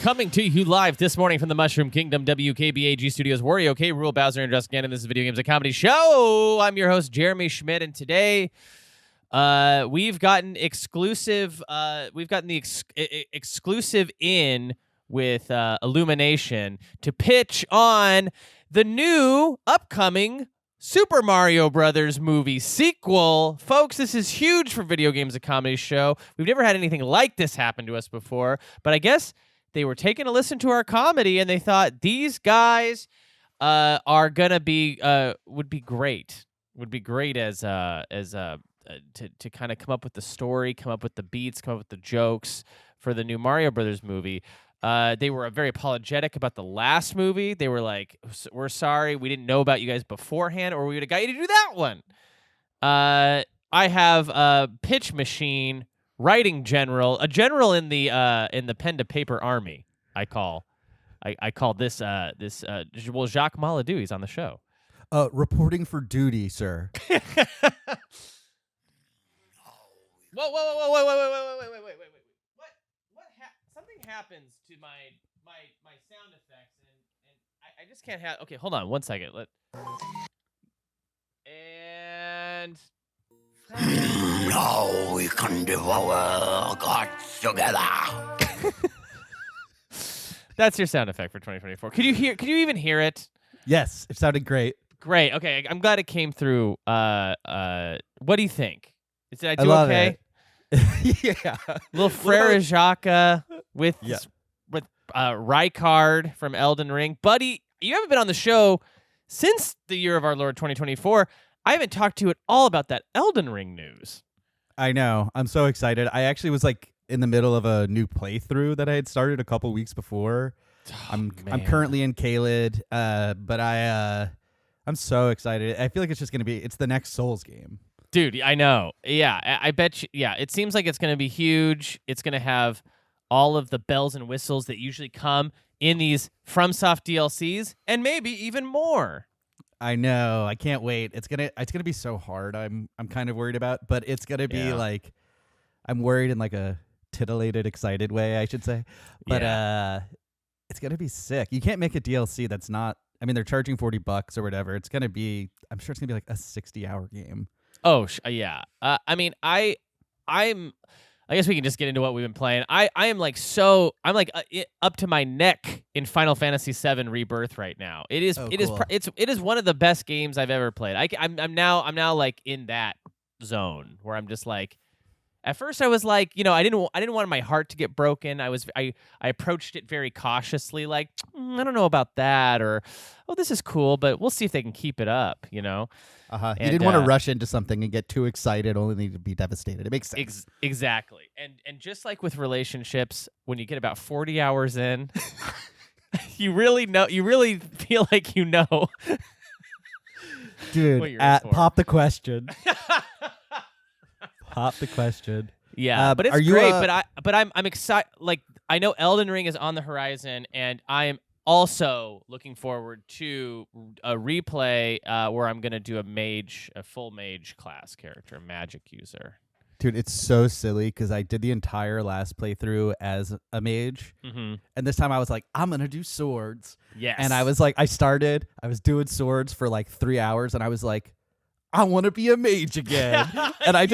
Coming to you live this morning from the Mushroom Kingdom, WKBAG Studios, Wario K, Rule Bowser, and Just Gannon. This is Video Games a Comedy Show. I'm your host, Jeremy Schmidt, and today we've gotten exclusive. We've gotten the exclusive in with Illumination to pitch on the new upcoming Super Mario Brothers movie sequel. Folks, this is huge for Video Games a Comedy Show. We've never had anything like this happen to us before, but I guess they were taking a listen to our comedy and they thought these guys are gonna be would be great as to kind of come up with the story, come up with the beats, come up with the jokes for the new Mario Brothers movie. They were very apologetic about the last movie. They were like, "We're sorry, we didn't know about you guys beforehand, or we would have got you to do that one." I have a pitch machine. Writing general, a general in the pen to paper army. I call this well, Jacques Mouledoux. He's on the show. Reporting for duty, sir. Whoa! Wait! What? Something happens to my sound effects, and I just can't have. Okay, hold on 1 second. And. Now we can devour gods together. That's your sound effect for 2024. Could you even hear it? Yes, it sounded great. Great. Okay, I'm glad it came through. What do you think? Did I do love okay? It. Yeah. Little Frere Jacques with Rykard from Elden Ring. Buddy, you haven't been on the show since the year of our Lord 2024. I haven't talked to you at all about that Elden Ring news. I know. I'm so excited. I actually was in the middle of a new playthrough that I had started a couple weeks before. I'm currently in Caelid, but I'm so excited. I feel like it's just gonna be. It's the next Souls game. Dude, I know. Yeah, I bet you. Yeah, it seems like it's gonna be huge. It's gonna have all of the bells and whistles that usually come in these FromSoft DLCs, and maybe even more. I know. I can't wait. It's gonna be so hard. I'm kind of worried about, but it's gonna be I'm worried in like a titillated, excited way, I should say. But it's gonna be sick. You can't make a DLC that's not. I mean, they're charging $40 or whatever. It's gonna be. I'm sure it's gonna be like a 60-hour game. Oh yeah. I mean, I guess we can just get into what we've been playing. I'm up to my neck in Final Fantasy VII Rebirth right now. It is one of the best games I've ever played. I'm now like in that zone where I'm just like. At first I was like, I didn't want my heart to get broken. I approached it very cautiously, like I don't know about that, or this is cool, but we'll see if they can keep it up. You didn't want to rush into something and get too excited, only to be devastated. It makes sense. Exactly. And just like with relationships, when you get about 40 hours in, you really feel like you know. Dude, pop the question. Pop the question. Yeah, but it's great. But I'm excited. Like I know Elden Ring is on the horizon, and I am also looking forward to a replay where I'm gonna do a full mage class character, a magic user. Dude, it's so silly because I did the entire last playthrough as a mage, and this time I was like, I'm gonna do swords. Yes. And I was like, I was doing swords for like 3 hours, and I was like, I want to be a mage again. And I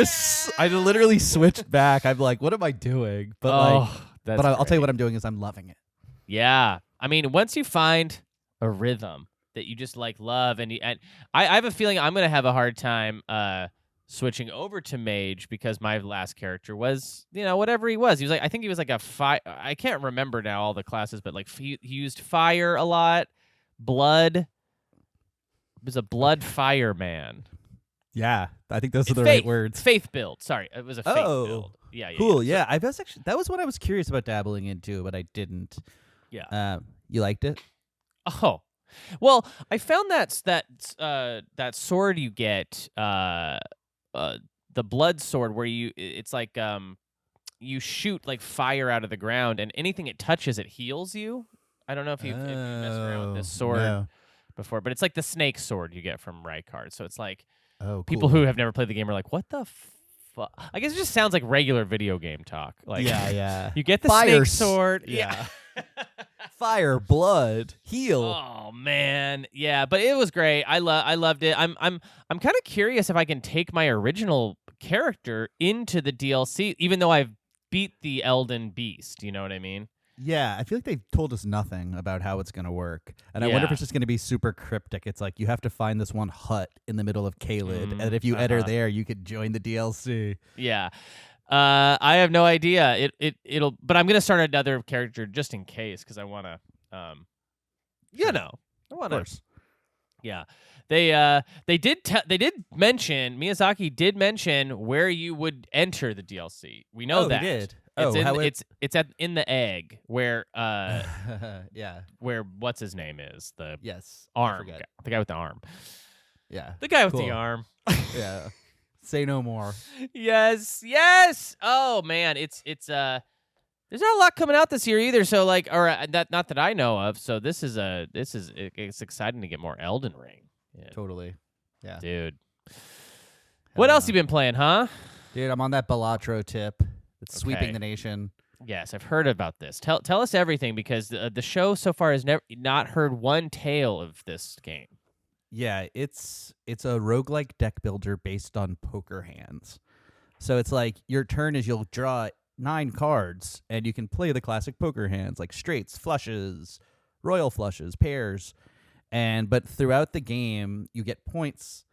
literally switched back. I'm like, what am I doing? But I'll tell you what I'm doing is I'm loving it. Yeah. I mean, once you find a rhythm that you just like love, and I have a feeling I'm going to have a hard time switching over to mage because my last character was, whatever he was. He was like, I think he was like a fire. I can't remember now all the classes, but like he used fire a lot. Blood. It was a blood fire man. Yeah, I think those are the right words. Faith build. Sorry, it was a faith build. Yeah. Cool. Yeah, that was what I was curious about dabbling into, but I didn't. Yeah. You liked it? Oh, well, I found that sword you get, the blood sword, where it's like you shoot like fire out of the ground, and anything it touches, it heals you. I don't know if you messed around with this sword before, but it's like the snake sword you get from Rykard. So it's like. Oh, cool. People who have never played the game are like, what the I guess it just sounds like regular video game talk. Like, yeah. you get the Fire snake sword. Yeah. Fire, blood, heal. Oh man, yeah, but it was great. I loved it. I'm kind of curious if I can take my original character into the DLC, even though I've beat the Elden Beast. You know what I mean? Yeah, I feel like they've told us nothing about how it's going to work. And I wonder if Yeah. it's just going to be super cryptic. It's like you have to find this one hut in the middle of Caelid, and if you enter there, you could join the DLC. Yeah. I have no idea. It'll, but I'm gonna start another character just in case because I want to, Sure. I want Of to. course. Yeah, they did mention Miyazaki did mention where you would enter the DLC. We know Oh, that he did. It's in the egg where yeah. where what's his name is the Yes. arm forget. guy, the guy with the arm, Yeah. the guy with Cool. the arm. Yeah. Say no more. Yes. Oh man, it's there's not a lot coming out this year either. So like, or that not that I know of. So it's exciting to get more Elden Ring. Yeah, Totally. Yeah. dude. Hell What else yeah. you been playing, huh? Dude, I'm on that Balatro tip. It's Okay. sweeping the nation. Yes, I've heard about this. Tell us everything because the show so far has not heard one tale of this game. Yeah, it's a roguelike deck builder based on poker hands. So it's like your turn is you'll draw 9 cards and you can play the classic poker hands like straights, flushes, royal flushes, pairs. But throughout the game you get points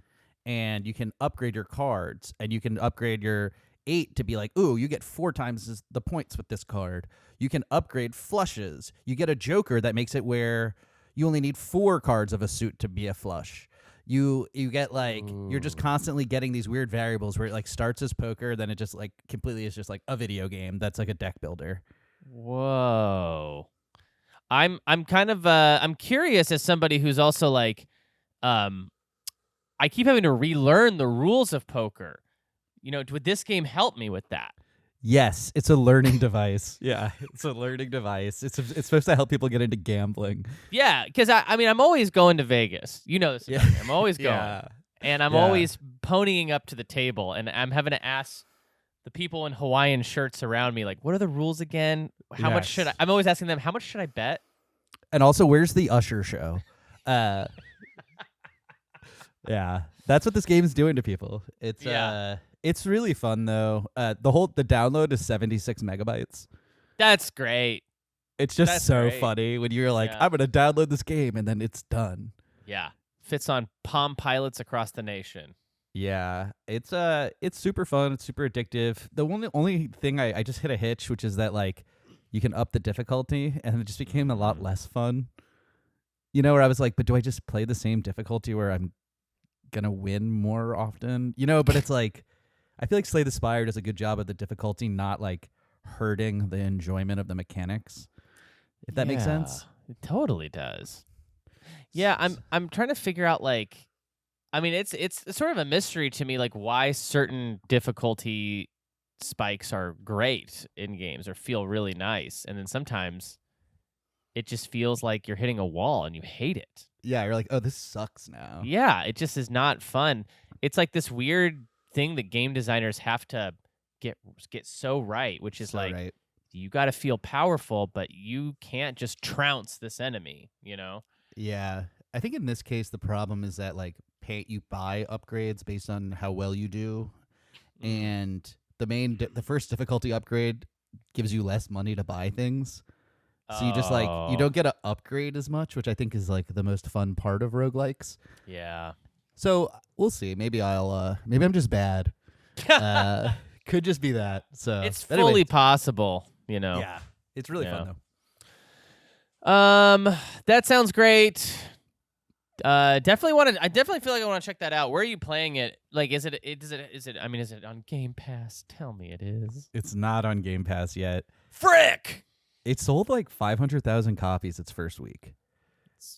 and you can upgrade your cards and you can upgrade your 8 to be like, ooh, you get 4 times the points with this card. You can upgrade flushes. You get a joker that makes it where you only need 4 cards of a suit to be a flush. You get like you're just constantly getting these weird variables where it like starts as poker, then it just like completely is just like a video game that's like a deck builder. Whoa. I'm kind of I'm curious as somebody who's also like I keep having to relearn the rules of poker. You know, would this game help me with that? Yes, it's a learning device. Yeah, it's a learning device. It's supposed to help people get into gambling. Yeah, because I mean I'm always going to Vegas. You know this. Yeah. about me. I'm always going. Yeah. And I'm Yeah. always ponying up to the table, and I'm having to ask the people in Hawaiian shirts around me, like, what are the rules again? How much should I? Yes. I'm always asking them, how much should I bet? And also, where's the Usher show? Yeah, that's what this game is doing to people. It's it's really fun though. The download is 76 megabytes. That's great. It's just That's so great. funny when you're like, Yeah. I'm gonna download this game and then it's done. Yeah, fits on Palm Pilots across the nation. Yeah, it's super fun. It's super addictive. The only thing I just hit a hitch, which is that like you can up the difficulty, and it just became a lot less fun. You know, where I was like, but do I just play the same difficulty where I'm gonna win more often? You know, but it's like I feel like Slay the Spire does a good job of the difficulty not like hurting the enjoyment of the mechanics. If that makes sense. It totally does. Yeah, I'm trying to figure out like, I mean, it's sort of a mystery to me, like why certain difficulty spikes are great in games or feel really nice, and then sometimes it just feels like you're hitting a wall and you hate it. Yeah, you're like, oh, this sucks now. Yeah, it just is not fun. It's like this weird thing that game designers have to get so right, which is So like right. you got to feel powerful, but you can't just trounce this enemy, you know? Yeah, I think in this case the problem is that like you buy upgrades based on how well you do, and the first difficulty upgrade gives you less money to buy things. So you just like you don't get to upgrade as much, which I think is like the most fun part of roguelikes. Yeah. So we'll see. Maybe maybe I'm just bad. Could just be that. So It's but anyway, fully possible, you know. yeah, it's really Yeah. fun though. That sounds great. I definitely feel like I want to check that out. Where are you playing it? Like, is it I mean, is it on Game Pass? Tell me it is. It's not on Game Pass yet. Frick! It sold like 500,000 copies its first week,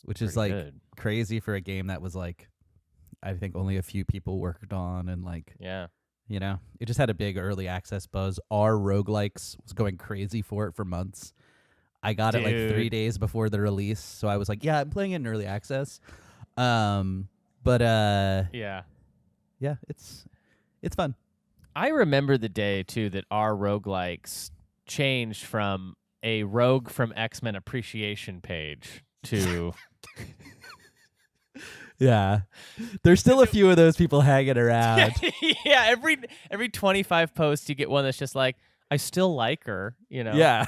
which is Pretty like good. crazy for a game that was like, I think only a few people worked on, and like, Yeah. you know, it just had a big early access buzz. Our roguelikes was going crazy for it for months. I got it like 3 Dude. days before the release, so I was like, yeah, I'm playing it in early access. Yeah. Yeah, it's fun. I remember the day too that our roguelikes changed from a Rogue from X-Men appreciation page to Yeah. There's still a few of those people hanging around. yeah, every 25 posts you get one that's just like, I still like her, you know. Yeah.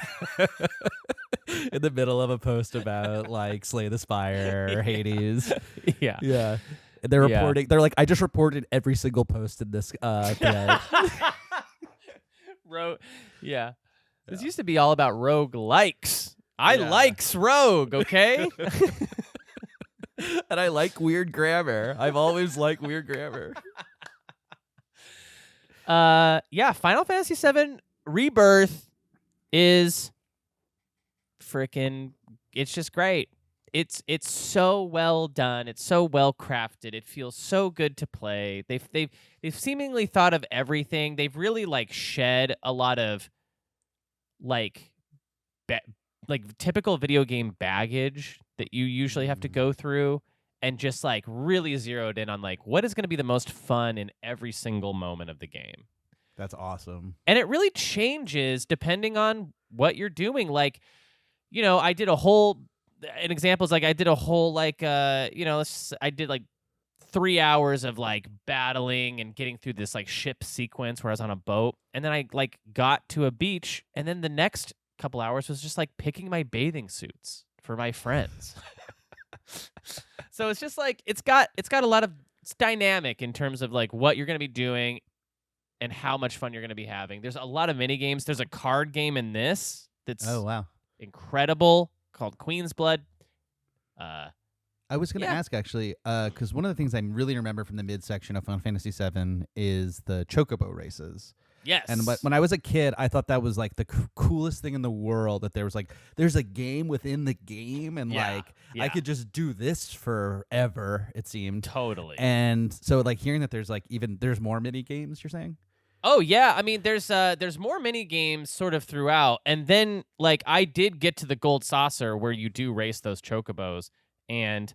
In the middle of a post about like Slay the Spire or Hades. Yeah. Yeah. And they're reporting. They're like, I just reported every single post in this thread. Yeah. This used to be all about rogue likes. I likes Rogue, okay? And I like weird grammar. I've always liked weird grammar. Final Fantasy VII Rebirth is freaking. It's just great. It's so well done. It's so well crafted. It feels so good to play. They've seemingly thought of everything. They've really like shed a lot of like typical video game baggage that you usually have to go through, and just like really zeroed in on like what is going to be the most fun in every single moment of the game. That's awesome. And it really changes depending on what you're doing. Like, you know, I did a whole I did like 3 hours of like battling and getting through this like ship sequence where I was on a boat, and then I like got to a beach, and then the next couple hours was just like picking my bathing suits for my friends. So it's just like it's got a lot of it's dynamic in terms of like what you're going to be doing and how much fun you're going to be having. There's a lot of mini games. There's a card game in this that's incredible called Queen's Blood. I was going to ask actually, because one of the things I really remember from the midsection of Final Fantasy VII is the chocobo races. Yes. And when I was a kid, I thought that was like the coolest thing in the world, that there's a game within the game, and I could just do this forever, it seemed. Totally. And so like hearing that there's more mini games, you're saying? Oh yeah, I mean there's more mini games sort of throughout, and then like I did get to the gold saucer where you do race those chocobos, and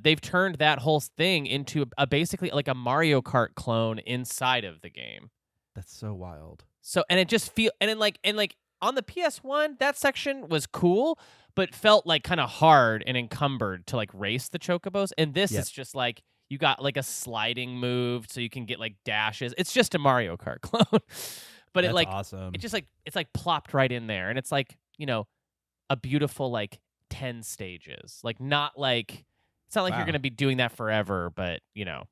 they've turned that whole thing into basically like a Mario Kart clone inside of the game. That's so wild. So and it just on the PS1 that section was cool, but felt like kind of hard and encumbered to like race the chocobos, and this is just like you got like a sliding move so you can get like dashes. It's just a Mario Kart clone. But that's awesome. It just like it's like plopped right in there, and it's like, you know, a beautiful like 10 stages. Like not like it's not like you're going to be doing that forever, but you know.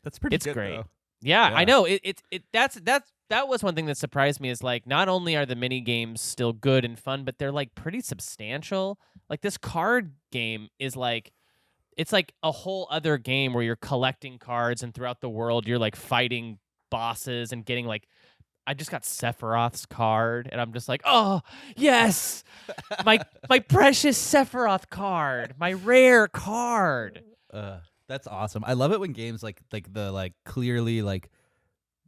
That's pretty it's good, great. though. Yeah, I know. That was one thing that surprised me, is like not only are the mini games still good and fun, but they're like pretty substantial. Like this card game is like it's like a whole other game where you're collecting cards, and throughout the world you're like fighting bosses and getting like I just got Sephiroth's card, and I'm just like, oh yes, my precious Sephiroth card, my rare card. That's awesome. I love it when games like the clearly like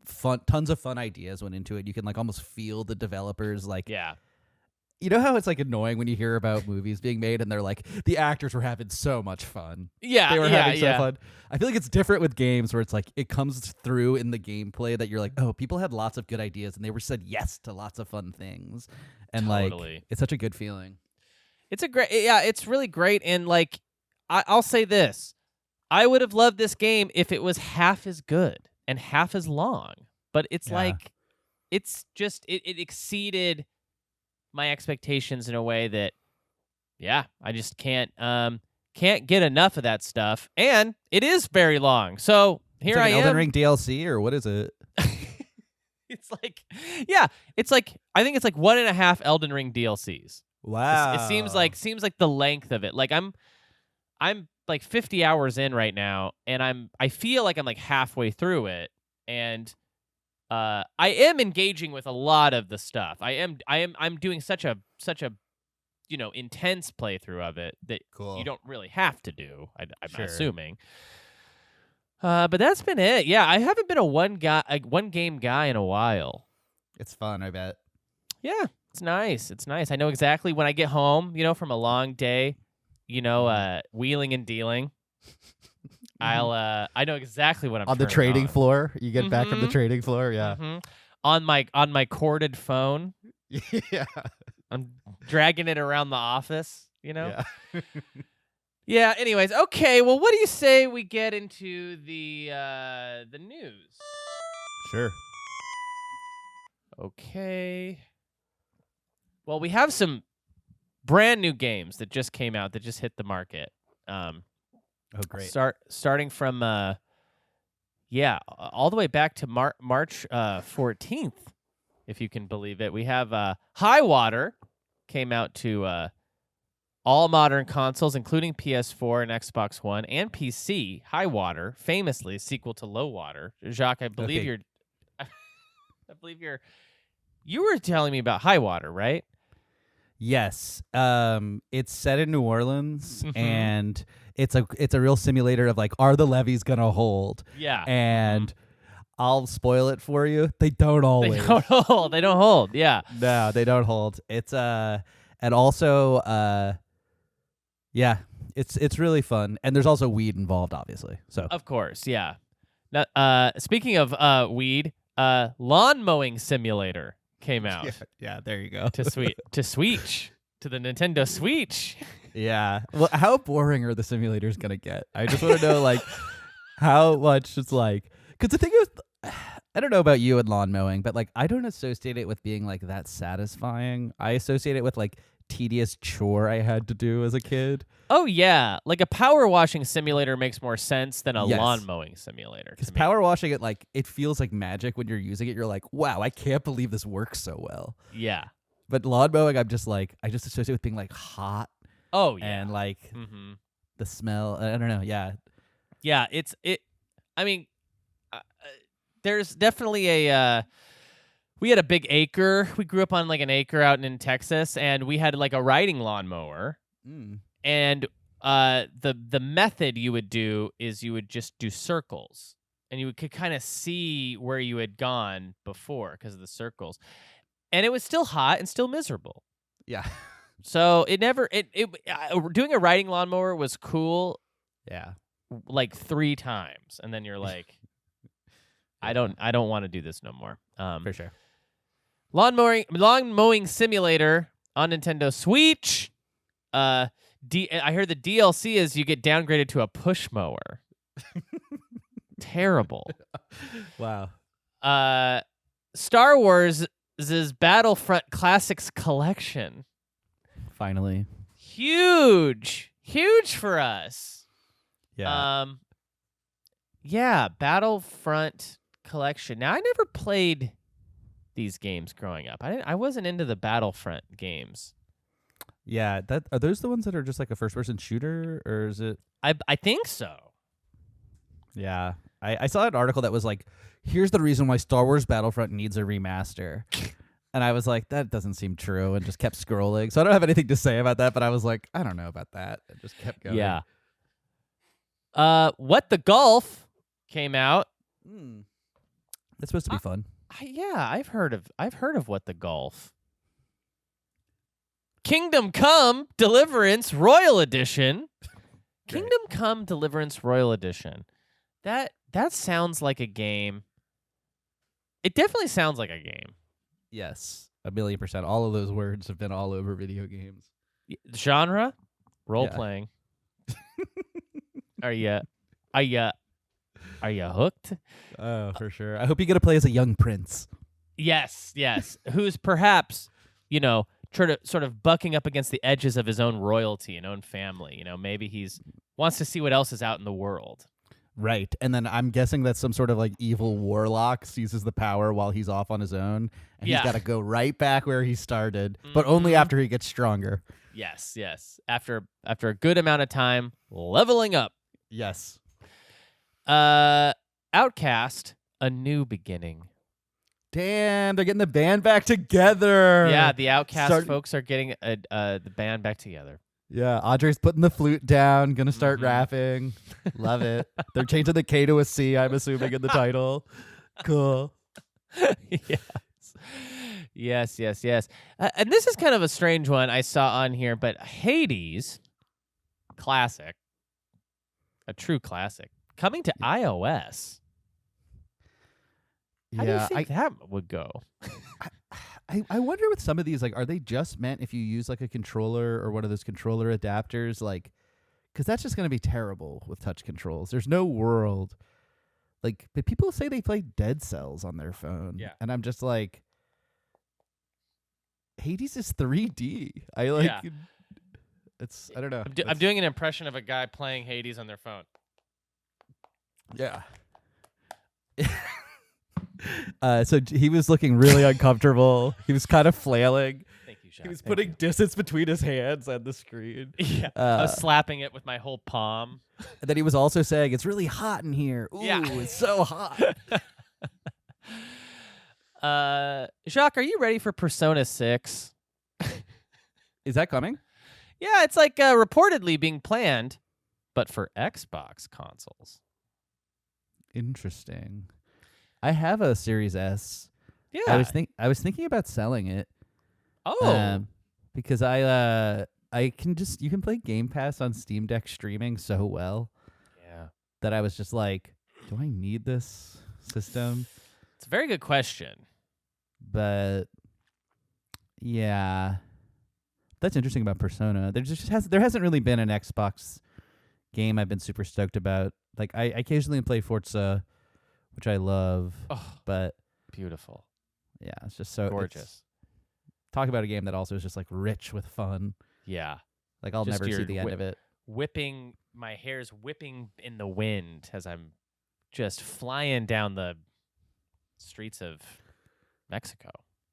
fun, tons of fun ideas went into it. You can like almost feel the developers like. Yeah. You know how it's like annoying when you hear about movies being made and they're like the actors were having so much fun. Yeah, they were having so fun. I feel like it's different with games where it's like it comes through in the gameplay that you're like, oh, people had lots of good ideas and they were said yes to lots of fun things, and totally. Like it's such a good feeling. It's really great, and like I'll say this. I would have loved this game if it was half as good and half as long. But it's like, it's just, it exceeded my expectations in a way that, I just can't get enough of that stuff. And it is very long. So here I am. Elden Ring DLC, or what is it? It's like, I think it's like 1.5 Elden Ring DLCs. Wow. It seems like the length of it. Like I'm like 50 hours in right now, and I feel like I'm like halfway through it, and I am engaging with a lot of the stuff. I'm doing such a intense playthrough of it that you don't really have to do. I'm assuming. But that's been it. Yeah, I haven't been a one game guy in a while. It's fun, I bet. Yeah, it's nice. It's nice. I know exactly when I get home, from a long day, wheeling and dealing. I know exactly what I'm on the turning trading on. floor. You get back from the trading floor, yeah. Mhm. On my corded phone. Yeah. I'm dragging it around the office, Yeah. Yeah, anyways, okay, well what do you say we get into the news? Sure. Okay. Well, we have some brand new games that just came out that just hit the market. Oh, great. Starting from all the way back to March 14th, if you can believe it. We have High Water came out to all modern consoles, including PS4 and Xbox One and PC. High Water, famously a sequel to Low Water. Jacques, I believe Okay. you were telling me about High Water, right? Yes. It's set in New Orleans, Mhm. and it's a real simulator of like, are the levees gonna hold? Yeah. And I'll spoil it for you. They don't always. They don't hold. They don't hold. Yeah. No, they don't hold. It's and also yeah, it's really fun, and there's also weed involved, obviously. So Of course, yeah. Now, speaking of weed, lawn mowing simulator came out yeah, there you go. to Switch to the Nintendo Switch. Yeah. Well, how boring are the simulators gonna get? I just want to know like how much it's like. Because the thing is, I don't know about you and lawn mowing, but like I don't associate it with being like that satisfying. I associate it with like tedious chore I had to do as a kid. Oh yeah, like a power washing simulator makes more sense than a Yes. lawn mowing simulator. Because to me. power washing it, like it feels like magic when you're using it. You're like, wow, I can't believe this works so well. Yeah. But lawn mowing, I'm just like, I just associate with being like hot Oh yeah. and like Mm-hmm. the smell. I don't know. Yeah. Yeah. I mean, there's definitely a. We had a big acre. We grew up on like an acre out in Texas, and we had like a riding lawnmower. Mm. And the method you would do is you would just do circles, and you could kind of see where you had gone before because of the circles, and it was still hot and still miserable. Yeah. So it never doing a riding lawnmower was cool Yeah. like 3 times, and then you're like, I don't want to do this no more. For sure. Lawn mowing simulator on Nintendo Switch. I heard the DLC is you get downgraded to a push mower. Terrible. Wow. Star Wars' Battlefront Classics Collection. Finally. Huge for us. Yeah. Yeah, Battlefront Collection. Now I never played these games growing up. I wasn't into the Battlefront games. Yeah. Are those the ones that are just like a first-person shooter, or is it? I think so. Yeah. I saw an article that was like, here's the reason why Star Wars Battlefront needs a remaster. And I was like, that doesn't seem true, and just kept scrolling. So I don't have anything to say about that, but I was like, I don't know about that. And just kept going. Yeah. What the Golf came out. That's supposed to be fun. I've heard of What the Golf. Kingdom Come Deliverance Royal Edition. Kingdom Come Deliverance Royal Edition. That sounds like a game. It definitely sounds like a game. Yes. 1,000,000%. All of those words have been all over video games. Genre? Role playing. Are you hooked? Oh, for sure. I hope you get to play as a young prince. Yes. Who's perhaps, sort of bucking up against the edges of his own royalty and own family. Maybe he's wants to see what else is out in the world. Right. And then I'm guessing that some sort of like evil warlock seizes the power while he's off on his own. And he's got to go right back where he started, but only after he gets stronger. Yes. After a good amount of time leveling up. Yes. Outcast, A New Beginning. Damn, they're getting the band back together. Yeah, the Outcast folks are getting the band back together. Yeah, Audrey's putting the flute down, gonna start rapping. Love it. They're changing the K to a C, I'm assuming, in the title. Cool. Yes. And this is kind of a strange one I saw on here, but Hades, classic, a true classic. coming to iOS. How do you think that would go? I wonder with some of these, like, are they just meant if you use like a controller or one of those controller adapters, like, because that's just going to be terrible with touch controls. There's no world. Like, but people say they play Dead Cells on their phone. Yeah. And I'm just like, Hades is 3D. I like, it's, I don't know. I'm doing an impression of a guy playing Hades on their phone. Yeah. So he was looking really uncomfortable. He was kind of flailing. Thank you, Jacques. He was putting distance between his hands and the screen. Yeah, I was slapping it with my whole palm. And then he was also saying, it's really hot in here. Ooh, it's so hot. Jacques, are you ready for Persona 6? Is that coming? Yeah, it's like reportedly being planned, but for Xbox consoles. Interesting. I have a Series S. Yeah. I was thinking about selling it. Oh. Because you can play Game Pass on Steam Deck streaming so well. Yeah. That I was just like, do I need this system? It's a very good question. But yeah. That's interesting about Persona. There hasn't really been an Xbox game I've been super stoked about. Like I occasionally play Forza, which I love. Oh, but beautiful. Yeah, it's just so gorgeous. Talk about a game that also is just like rich with fun. Yeah. Like I'll never see the end of it. My hair's whipping in the wind as I'm just flying down the streets of Mexico.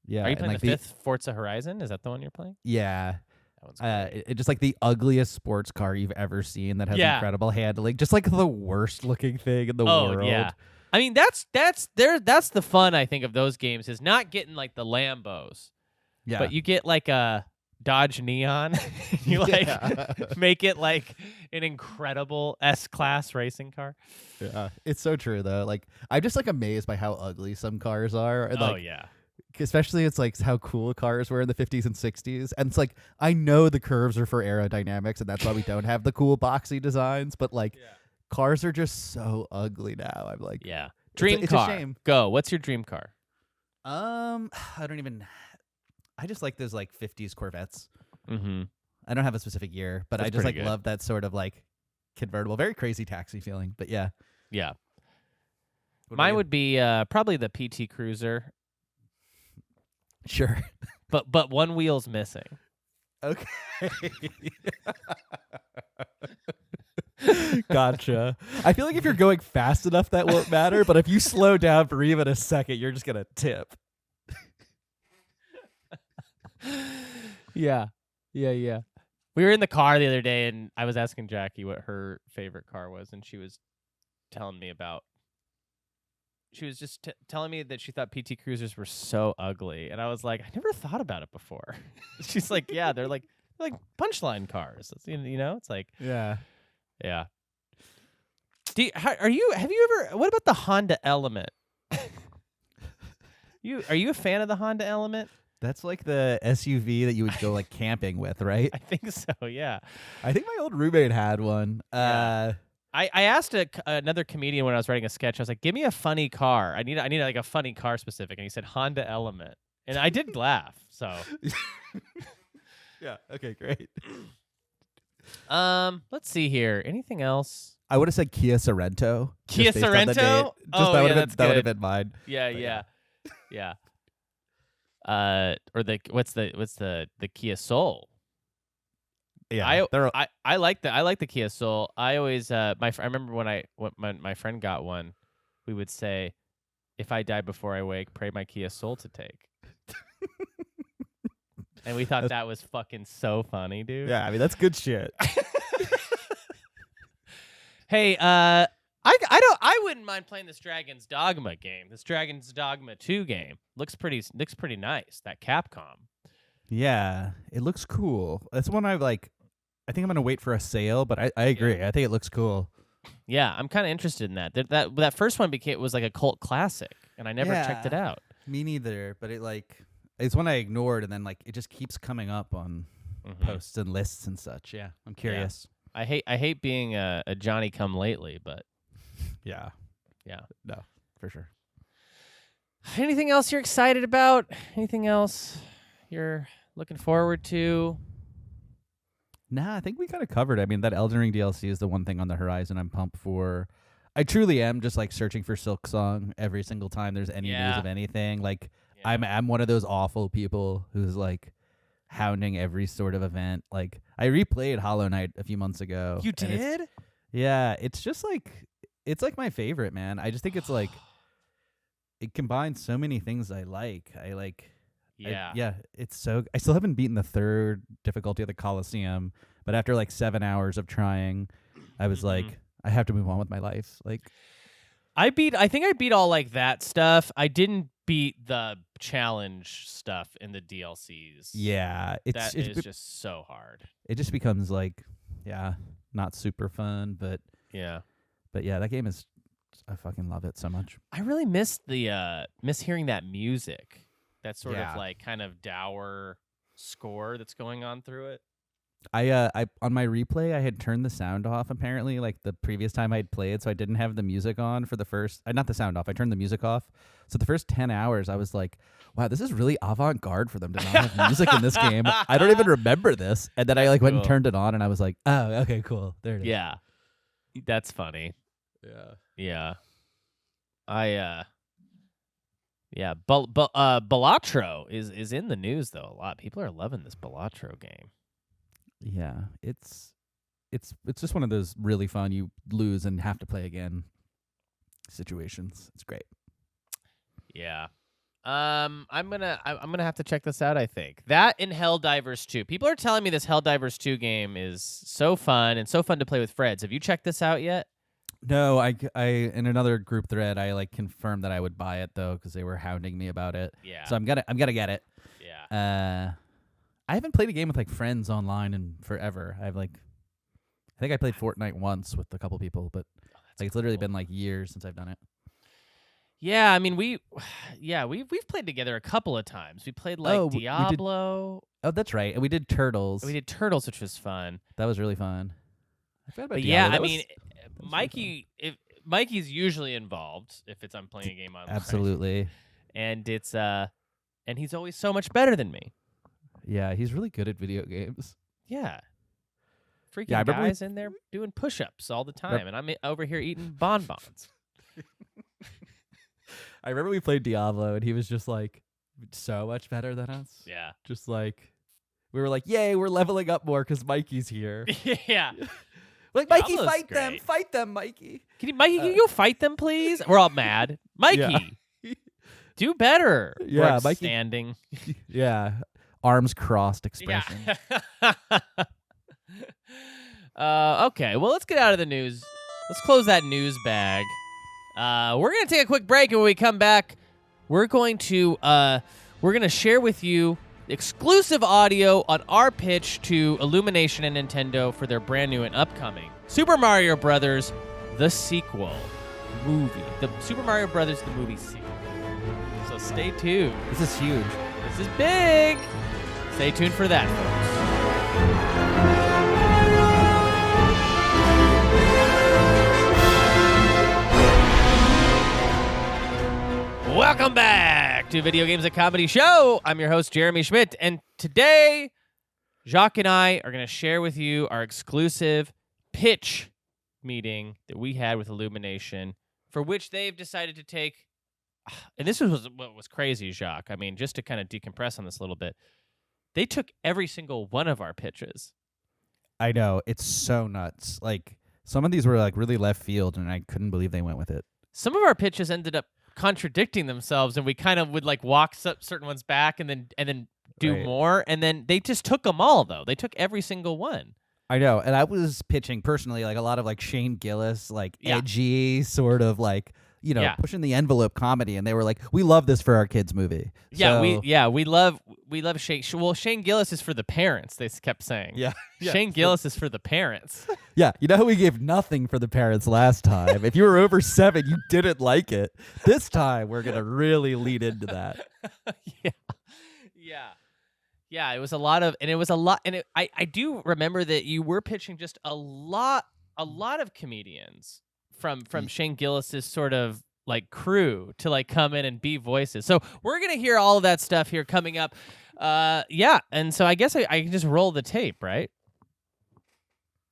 Yeah. Are you playing the fifth Forza Horizon? Is that the one you're playing? Yeah. That one's great. It just like the ugliest sports car you've ever seen that has incredible handling. Just like the worst looking thing in the world. Yeah. I mean, that's the fun, I think, of those games is not getting like the Lambos. Yeah. But you get like a Dodge Neon. You like make it like an incredible S-Class racing car. Yeah. It's so true though. Like I'm just like amazed by how ugly some cars are. And, like, yeah. Especially it's like how cool cars were in the 50s and 60s. And it's like, I know the curves are for aerodynamics and that's why we don't have the cool boxy designs. But like cars are just so ugly now. I'm like, dream it's car. a shame. Go. What's your dream car? I just like those like 50s Corvettes. Mm-hmm. I don't have a specific year, but That's I just like good. love that sort of like convertible, very crazy taxi feeling. But yeah. Yeah. Mine would be probably the PT Cruiser. Sure. But one wheel's missing. Okay. Gotcha. I feel like if you're going fast enough, that won't matter. But if you slow down for even a second, you're just going to tip. Yeah. We were in the car the other day, and I was asking Jackie what her favorite car was, and she was telling me about. She was just telling me that she thought PT Cruisers were so ugly, and I was like, I never thought about it before. She's like, yeah, they're like punchline cars. It's, you know, it's like, yeah. Have you ever? What about the Honda Element? Are you a fan of the Honda Element? That's like the SUV that you would go like camping with, right? I think so. Yeah. I think my old roommate had one. I asked another comedian when I was writing a sketch. I was like, "Give me a funny car. I need like a funny car specific." And he said Honda Element, and I did laugh. So, yeah. Okay. Great. Let's see here. Anything else? I would have said Kia Sorento. Kia Sorento. That would have been mine. Yeah. Or what's the Kia Soul? Yeah, I like the Kia Soul. I always I remember when my friend got one, we would say, "If I die before I wake, pray my Kia Soul to take." And we thought that was fucking so funny, dude. Yeah, I mean that's good shit. Hey, I wouldn't mind playing this Dragon's Dogma game. This Dragon's Dogma 2 game looks pretty nice. That Capcom. Yeah, it looks cool. That's one I like. I think I'm gonna wait for a sale, but I agree. Yeah. I think it looks cool. Yeah, I'm kind of interested in that. That first one was like a cult classic, and I never checked it out. Me neither. But it's one I ignored, and then like it just keeps coming up on posts and lists and such. Yeah, I'm curious. Yeah. I hate being a Johnny come lately, but Yeah. Yeah. No, for sure. Anything else you're excited about? Anything else you're looking forward to? Nah, I think we kind of covered it. I mean, that Elden Ring DLC is the one thing on the horizon I'm pumped for. I truly am just like searching for Silk Song every single time there's any news of anything. Like I'm one of those awful people who's like hounding every sort of event. Like I replayed Hollow Knight a few months ago. You did? It's just like it's like my favorite, man. I just think it's like it combines so many things I like. It's so I still haven't beaten the 3rd difficulty of the Colosseum, but after like 7 hours of trying, I was like, I have to move on with my life. Like I think I beat all like that stuff. I didn't beat the challenge stuff in the DLCs. Yeah, it's just so hard. It just becomes like, not super fun, but yeah, that game is. I fucking love it so much. I really miss hearing that music, that sort of like kind of dour score that's going on through it. I on my replay I had turned the sound off apparently like the previous time I'd played, so I didn't have the music on for the first not the sound off. I turned the music off. So the first 10 hours I was like, wow, this is really avant-garde for them to not have music in this game. I don't even remember this. And then I like went and turned it on and I was like, oh, okay, cool. There it is. Yeah. That's funny. Yeah. Balatro is in the news though a lot. People are loving this Balatro game. Yeah, it's just one of those really fun you lose and have to play again situations. It's great. Yeah. I'm gonna have to check this out, I think. That in Helldivers 2. People are telling me this Helldivers 2 game is so fun and so fun to play with friends. Have you checked this out yet? No, I in another group thread I like confirmed that I would buy it though because they were hounding me about it. Yeah. So I'm gonna get it. Yeah. I haven't played a game with like friends online in forever. I think I played Fortnite once with a couple people, but like it's literally been like years since I've done it. Yeah, I mean we've played together a couple of times. We played like Diablo. That's right. And we did Turtles. We did Turtles, which was fun. That was really fun. I forgot about but Diablo. Yeah, I mean Mikey's usually involved if I'm playing a game online. Absolutely. And it's and he's always so much better than me. Yeah, he's really good at video games. Yeah. Freaking guys in there doing push-ups all the time, and I'm over here eating bonbons. I remember we played Diablo, and he was just like so much better than us. Yeah. Just like, we were like, yay, we're leveling up more because Mikey's here. Yeah. Like, Mikey, fight them. Fight them, Mikey. Can you go fight them, please? We're all mad. Mikey, do better. Yeah, like Mikey. Standing. Yeah. Arms crossed expression. Yeah. Okay, well, let's get out of the news. Let's close that news bag. We're going to take a quick break, and when we come back, we're going to share with you exclusive audio on our pitch to Illumination and Nintendo for their brand new and upcoming Super Mario Brothers, the sequel movie. The Super Mario Brothers, the movie sequel. So stay tuned. This is huge. This is big. Stay tuned for that, folks. Welcome back to Video Games, a Comedy Show. I'm your host, Jeremy Schmidt, and today, Jacques and I are going to share with you our exclusive pitch meeting that we had with Illumination, for which they've decided to take, and this was what was crazy, Jacques. I mean, just to kind of decompress on this a little bit, they took every single one of our pitches. I know. It's so nuts. Like, some of these were like really left field, and I couldn't believe they went with it. Some of our pitches ended up contradicting themselves, and we kind of would like walk certain ones back and then do more, and then they just took them all, though. They took every single one. I know, and I was pitching personally like a lot of like Shane Gillis, like edgy sort of like, you know, pushing the envelope comedy, and they were like, "We love this for our kids' movie." Yeah, we love Shane. Well, Shane Gillis is for the parents. They kept saying. Yeah. Shane Gillis is for the parents. Yeah, you know how we gave nothing for the parents last time. If you were over 7, you didn't like it. This time, we're gonna really lead into that. Yeah. It was a lot, and I do remember that you were pitching just a lot of comedians from Shane Gillis's sort of like crew to like come in and be voices. So we're gonna hear all of that stuff here coming up. And so I guess I can just roll the tape, right?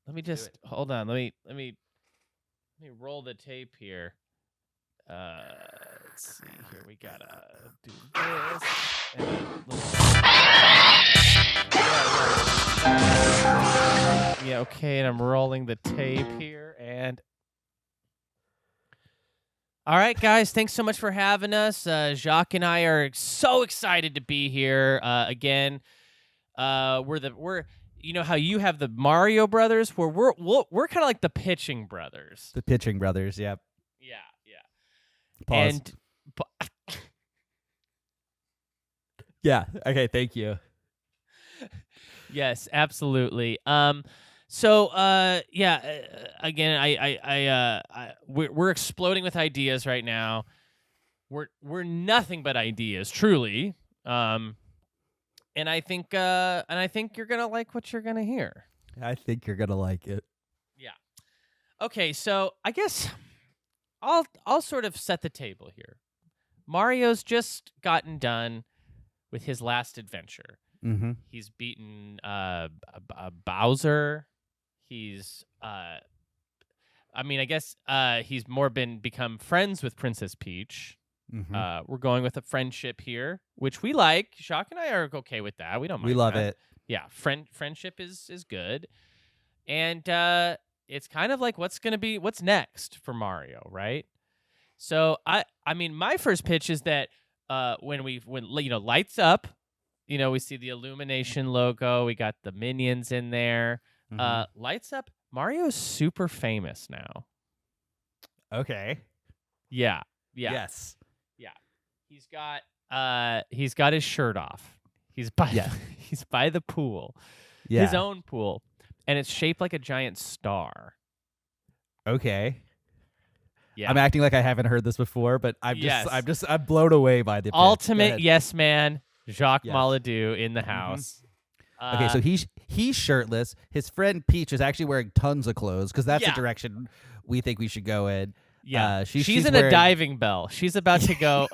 Let me just hold on. Let me roll the tape here. Let's see here. We gotta do this. Yeah, okay, and I'm rolling the tape here, and all right, guys, thanks so much for having us. Jacques and I are so excited to be here again. We're you know how you have the Mario Brothers, where we're kind of like the pitching brothers. The pitching brothers, yep. Yeah. Pause. And yeah. Okay. Thank you. yes, absolutely. Again, we're exploding with ideas right now. We're nothing but ideas, truly. And I think you're gonna like what you're gonna hear. I think you're gonna like it. Yeah. Okay, so I guess I'll sort of set the table here. Mario's just gotten done with his last adventure. Mm-hmm. He's beaten Bowser. He's he's more become friends with Princess Peach. Mm-hmm. We're going with a friendship here, which we like. Jacques and I are okay with that. We don't mind. We love that. it. Yeah, friendship is good. And it's kind of like what's next for Mario, right? So I mean my first pitch is that when lights up, we see the Illumination logo, we got the minions in there. Mm-hmm. Lights up, Mario's super famous now. Okay. Yeah. Yes. Yeah. He's got his shirt off. He's by the pool. Yeah. His own pool. And it's shaped like a giant star. Okay. Yeah. I'm acting like I haven't heard this before, but I'm blown away by the pitch. Ultimate yes man, Jacques Mouledoux in the house. Okay, so he's shirtless. His friend Peach is actually wearing tons of clothes because that's the direction we think we should go in. Yeah, she's in wearing a diving bell. She's about to go.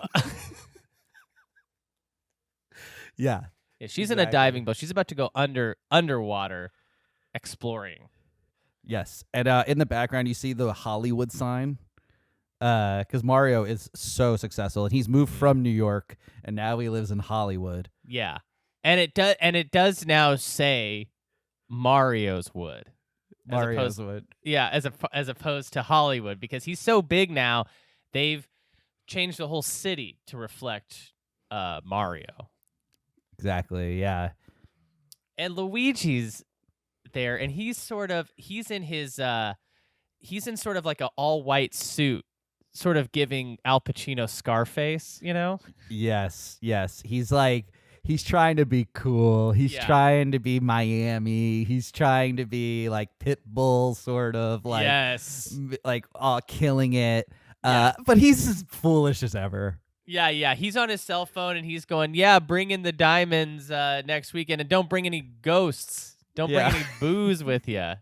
Yeah, she's in a diving bell. She's about to go underwater, exploring. Yes, and in the background you see the Hollywood sign. Because Mario is so successful, and he's moved from New York, and now he lives in Hollywood. Yeah, and it does now say Mario's Wood. Mario's Wood. Yeah, as opposed to Hollywood, because he's so big now, they've changed the whole city to reflect Mario. Exactly. Yeah. And Luigi's there, and he's in sort of like an all-white suit, sort of giving Al Pacino Scarface, Yes. He's trying to be cool. He's trying to be Miami. He's trying to be like Pitbull, sort of like, killing it. But he's as foolish as ever. Yeah. He's on his cell phone and he's going, bring in the diamonds next weekend, and don't bring any ghosts. Don't bring any booze with you.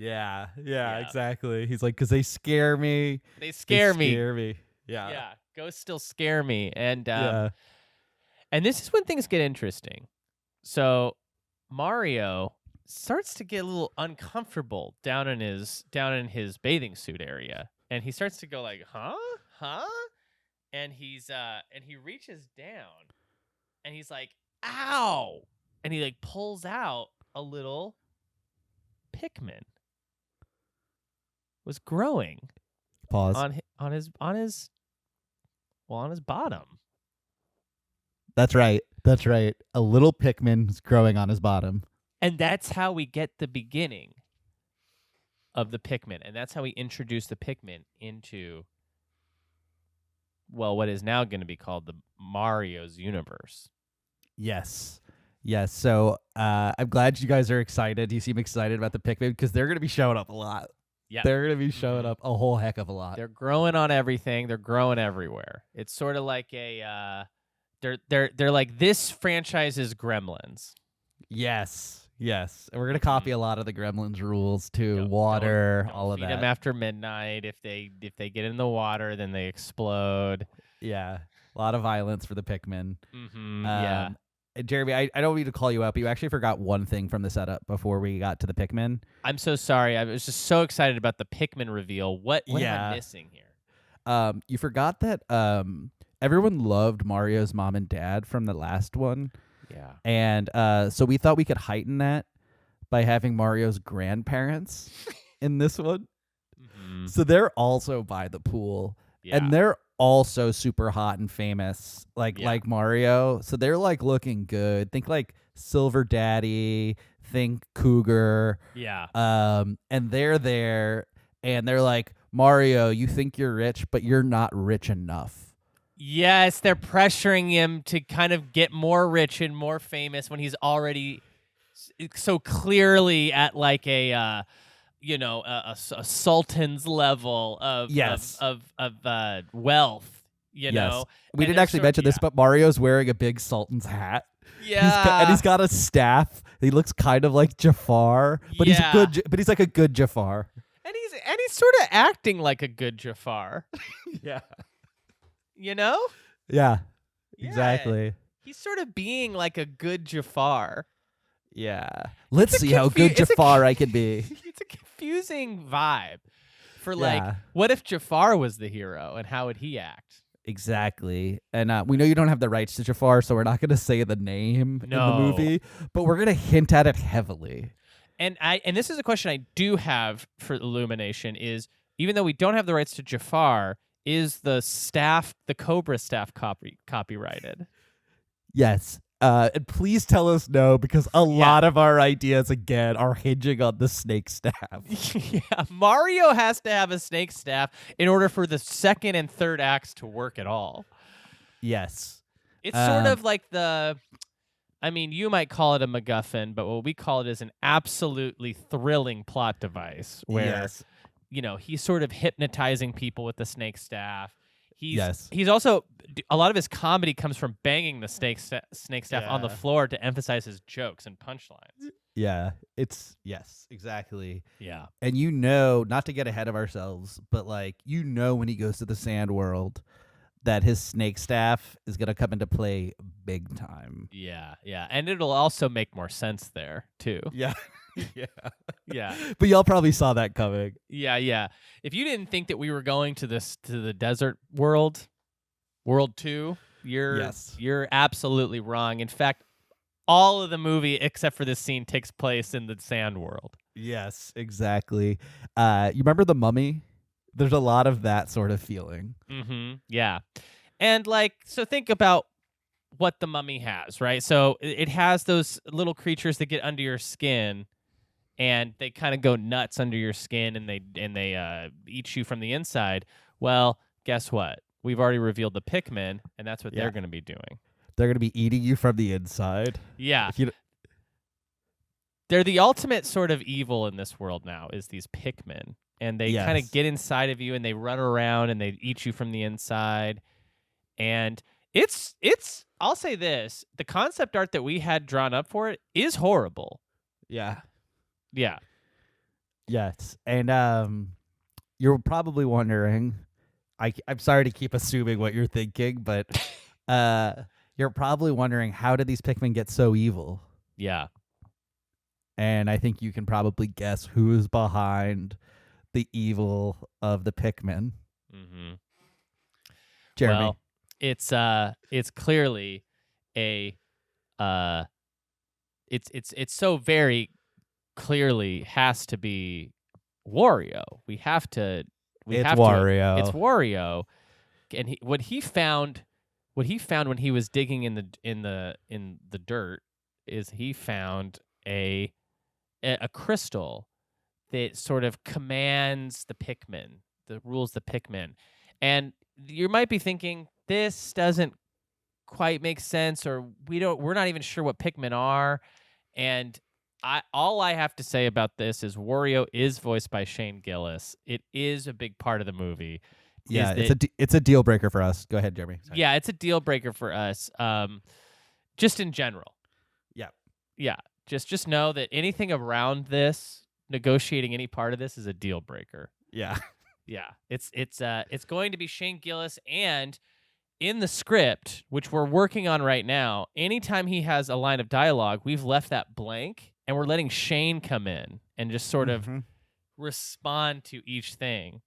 Yeah, exactly. He's like, because they scare me. They scare me. Yeah. Yeah, ghosts still scare me. And and this is when things get interesting. So Mario starts to get a little uncomfortable down in his bathing suit area, and he starts to go like, huh, and he reaches down, and he's like, ow, and he like pulls out a little Pikmin. Was growing. Pause. on his bottom. That's right. A little Pikmin is growing on his bottom. And that's how we get the beginning of the Pikmin. And that's how we introduce the Pikmin into, what is now going to be called the Mario's universe. Yes. So I'm glad you guys are excited. You seem excited about the Pikmin because they're going to be showing up a lot. Yeah, they're going to be showing up a whole heck of a lot. They're growing on everything. They're growing everywhere. It's sort of like they're like this franchise's Gremlins. Yes. Yes, and we're gonna copy a lot of the Gremlins rules too. Don't- Water, don't all of feed that. them after midnight. If they get in the water, then they explode. Yeah, a lot of violence for the Pikmin. Yeah. And Jeremy, I don't mean to call you out, but you actually forgot one thing from the setup before we got to the Pikmin. I'm so sorry. I was just so excited about the Pikmin reveal. What am Yeah. I missing here? You forgot that everyone loved Mario's mom and dad from the last one. Yeah. And so we thought we could heighten that by having Mario's grandparents in this one. So they're also by the pool. Yeah. And they're also super hot and famous, like Mario. So they're like looking good. Think like Silver Daddy, think Cougar. Yeah. And they're there and they're like, Mario, you think you're rich, but you're not rich enough. Yes, they're pressuring him to kind of get more rich and more famous when he's already so clearly at like a sultan's level of wealth. You know, we didn't actually mention this, but Mario's wearing a big sultan's hat. Yeah, and he's got a staff. He looks kind of like Jafar, but he's a good. But he's like a good Jafar. And he's sort of acting like a good Jafar. Yeah. You know? Yeah. Exactly. He's sort of being like a good Jafar. Yeah. Let's see how good Jafar I can be. It's a confusing vibe for like, what if Jafar was the hero and how would he act? Exactly. And we know you don't have the rights to Jafar, so we're not going to say the name in the movie, but we're going to hint at it heavily. And this is a question I do have for Illumination is, even though we don't have the rights to Jafar, is the Cobra staff copyrighted? Yes. And please tell us no, because a lot of our ideas, again, are hinging on the snake staff. Yeah, Mario has to have a snake staff in order for the second and third acts to work at all. Yes. It's sort of like you might call it a MacGuffin, but what we call it is an absolutely thrilling plot device where, he's sort of hypnotizing people with the snake staff. He's also, a lot of his comedy comes from banging the snake staff on the floor to emphasize his jokes and punchlines. Yeah, yes, exactly. Yeah. And not to get ahead of ourselves, but when he goes to the sand world, that his snake staff is going to come into play big time. Yeah, yeah. And it'll also make more sense there, too. Yeah. Yeah. Yeah. But y'all probably saw that coming. Yeah, yeah. If you didn't think that we were going to the desert world 2, you're absolutely wrong. In fact, all of the movie except for this scene takes place in the sand world. Yes, exactly. You remember The Mummy? There's a lot of that sort of feeling. Mm-hmm. Yeah. And so think about what The Mummy has, right? So it has those little creatures that get under your skin and they kind of go nuts under your skin and they eat you from the inside. Well, guess what? We've already revealed the Pikmin, and that's what they're going to be doing. They're going to be eating you from the inside. Yeah. They're the ultimate sort of evil in this world now, is these Pikmin. And they kind of get inside of you, and they run around, and they eat you from the inside. And it's I'll say this, the concept art that we had drawn up for it is horrible. Yeah. Yeah. Yes. And you're probably wondering, I'm sorry to keep assuming what you're thinking, but you're probably wondering, how did these Pikmin get so evil? Yeah. And I think you can probably guess who's behind the evil of the Pikmin. Mm-hmm. Jeremy. Well, it's clearly a it's so very clearly has to be Wario. It's Wario. It's Wario. And what he found when he was digging in the dirt is he found a crystal that sort of commands the Pikmin, that rules the Pikmin. And you might be thinking, this doesn't quite make sense, or we're not even sure what Pikmin are. And all I have to say about this is Wario is voiced by Shane Gillis. It is a big part of the movie. Yeah, it's a deal breaker for us. Go ahead, Jeremy. Sorry. Yeah, it's a deal breaker for us. Just in general. Yeah. Yeah. Just know that anything around this, negotiating any part of this, is a deal breaker. Yeah. Yeah, it's going to be Shane Gillis, and in the script, which we're working on right now, anytime he has a line of dialogue, we've left that blank, and we're letting Shane come in and just sort of respond to each thing.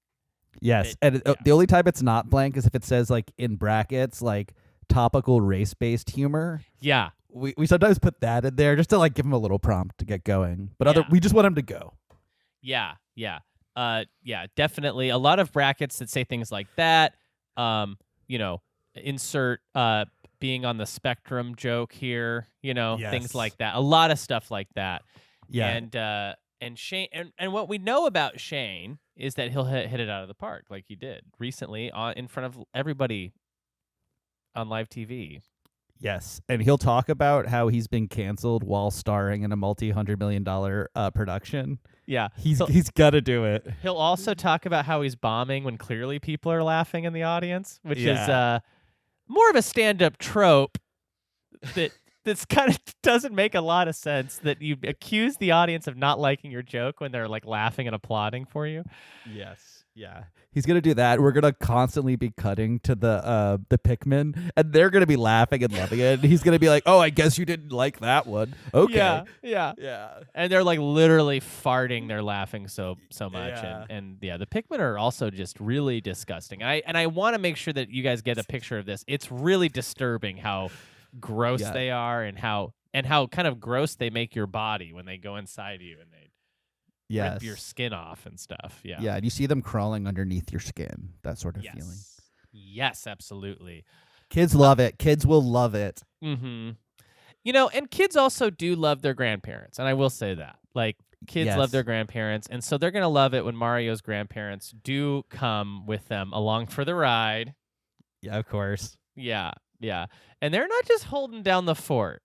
Yes, the only time it's not blank is if it says like in brackets like topical race-based humor. Yeah. We sometimes put that in there just to like give him a little prompt to get going. But we just want him to go. Yeah. Definitely. A lot of brackets that say things like that. Insert being on the spectrum joke here. Things like that. A lot of stuff like that. Yeah. And Shane and what we know about Shane is that he'll hit it out of the park like he did recently in front of everybody on live TV. Yes, and he'll talk about how he's been canceled while starring in a multi-$100 million production. Yeah. He's got to do it. He'll also talk about how he's bombing when clearly people are laughing in the audience, which is more of a stand-up trope that's kind of doesn't make a lot of sense, that you accuse the audience of not liking your joke when they're like laughing and applauding for you. Yes. Yeah. He's going to do that. We're going to constantly be cutting to the Pikmin, and they're going to be laughing and loving it. And he's going to be like, "Oh, I guess you didn't like that one." Okay. Yeah. And they're like literally farting. They're laughing so much. Yeah. And the Pikmin are also just really disgusting. I want to make sure that you guys get a picture of this. It's really disturbing how gross they are, and how kind of gross they make your body when they go inside you and they rip your skin off and stuff. Yeah, and you see them crawling underneath your skin, that sort of feeling. Yes, absolutely. Kids love it. Kids will love it. Mm-hmm. And kids also do love their grandparents, and I will say that. Like, kids love their grandparents, and so they're going to love it when Mario's grandparents do come with them along for the ride. Yeah, of course. Yeah. And they're not just holding down the fort.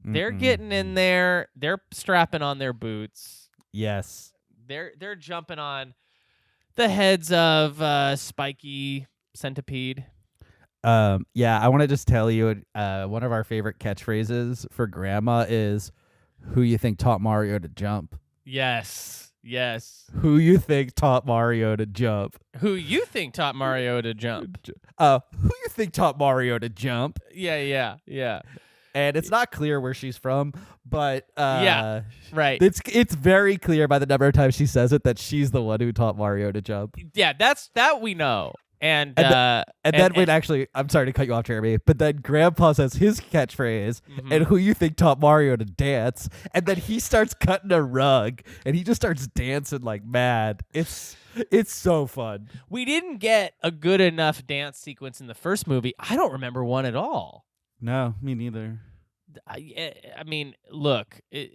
They're getting in there. They're strapping on their boots. Yes. They're jumping on the heads of Spiky Centipede. I want to just tell you one of our favorite catchphrases for Grandma is, "Who you think taught Mario to jump?" Yes. Who you think taught Mario to jump? Who you think taught Mario to jump? Who you think taught Mario to jump? Yeah. And it's not clear where she's from, but right. It's very clear by the number of times she says it that she's the one who taught Mario to jump. Yeah, that we know. And then actually, I'm sorry to cut you off, Jeremy, but then Grandpa says his catchphrase, and who you think taught Mario to dance, and then he starts cutting a rug, and he just starts dancing like mad. It's so fun. We didn't get a good enough dance sequence in the first movie. I don't remember one at all. No, me neither. I mean, look, the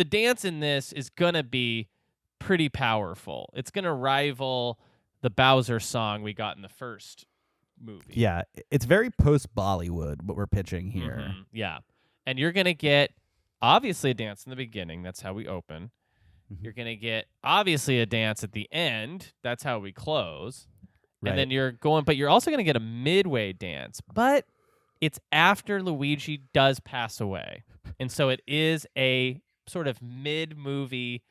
dance in this is going to be pretty powerful. It's going to rival the Bowser song we got in the first movie. Yeah, it's very post-Bollywood, what we're pitching here. Yeah. And you're going to get, obviously, a dance in the beginning. That's how we open. You're going to get, obviously, a dance at the end. That's how we close. Right. And then you're also going to get a midway dance, but it's after Luigi does pass away. And so it is a sort of mid-movie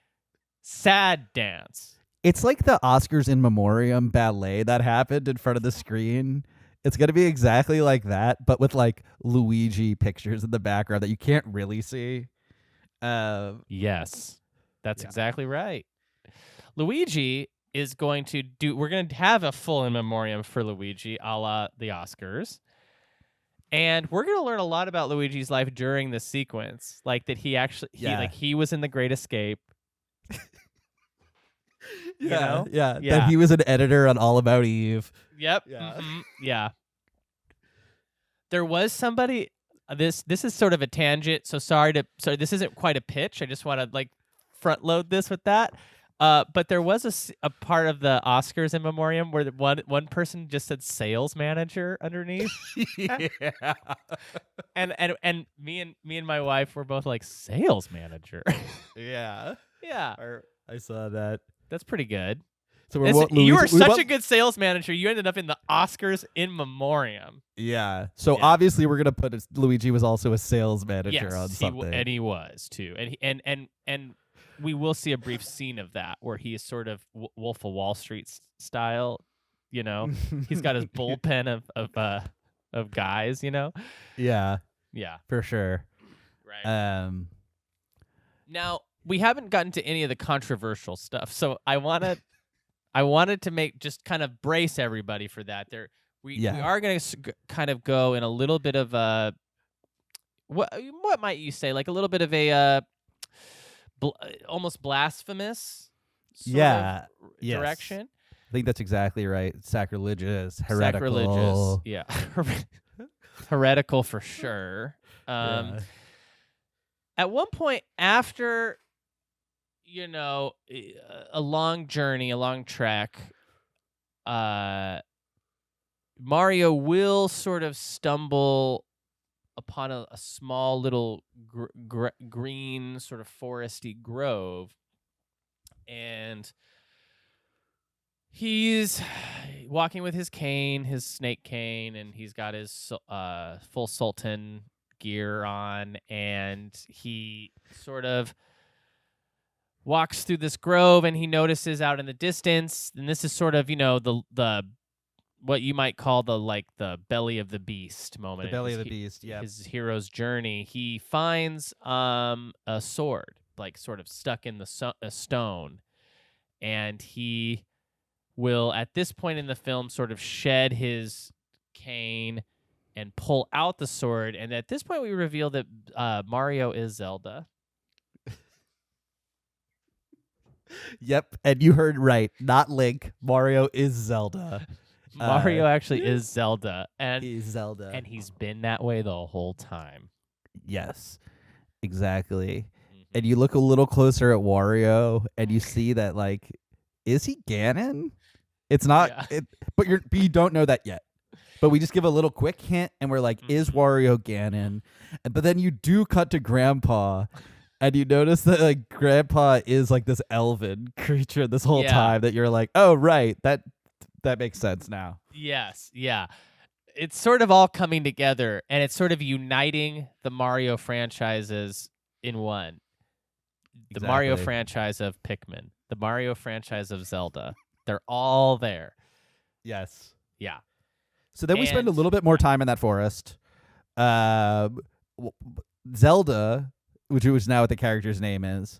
sad dance. It's like the Oscars in Memoriam ballet that happened in front of the screen. It's going to be exactly like that, but with like Luigi pictures in the background that you can't really see. Yes, that's exactly right. Luigi is going to we're going to have a full in memoriam for Luigi a la the Oscars. And we're going to learn a lot about Luigi's life during this sequence. Like that he was in The Great Escape. That he was an editor on All About Eve. Yep. Yeah. There was somebody, this is sort of a tangent, so sorry, this isn't quite a pitch. I just want to like front load this with that. But there was a part of the Oscars in memoriam where one person just said sales manager underneath. Yeah. And me and my wife were both like, sales manager. Yeah. Yeah. I saw that. That's pretty good. So you were such a good sales manager. You ended up in the Oscars in memoriam. Yeah. So obviously we're gonna put Luigi was also a sales manager Yes, on something. and he was too. And we will see a brief scene of that where he is sort of Wolf of Wall Street style. You know, he's got his bullpen of guys. You know. Yeah. Yeah. For sure. Right. Now we haven't gotten to any of the controversial stuff, so I wanted to make just kind of brace everybody for that. We are going to kind of go in a little bit of a what might you say, like a little bit of a almost blasphemous sort of direction. I think that's exactly right. Sacrilegious, heretical. Yeah. Heretical for sure. At one point after, you know, a long journey, a long trek, Mario will sort of stumble upon a small little green sort of foresty grove, and he's walking with his cane, his snake cane, and he's got his full Sultan gear on, and he sort of walks through this grove, and he notices out in the distance, and this is sort of, you know, the what you might call the belly of the beast moment. The belly of the beast, yeah. His hero's journey. He finds a sword, like sort of stuck in a stone, and he will, at this point in the film, sort of shed his cane and pull out the sword. And at this point, we reveal that Mario is Zelda. Yep, and you heard right. Not Link. Mario is Zelda. Mario actually is Zelda. And he's Zelda. And he's been that way the whole time. Yes, exactly. Mm-hmm. And you look a little closer at Wario, and you see that, like, is he Ganon? It's not, but you don't know that yet. But we just give a little quick hint, and we're like, is Wario Ganon? But then you do cut to Grandpa, and you notice that, like, Grandpa is like this elven creature this whole time that you're like, oh, right, that makes sense now. Yes, yeah. It's sort of all coming together, and it's sort of uniting the Mario franchises in one. The Mario franchise of Pikmin, the Mario franchise of Zelda. They're all there. Yes. Yeah. So then we spend a little bit more time in that forest. Zelda, which now what the character's name is,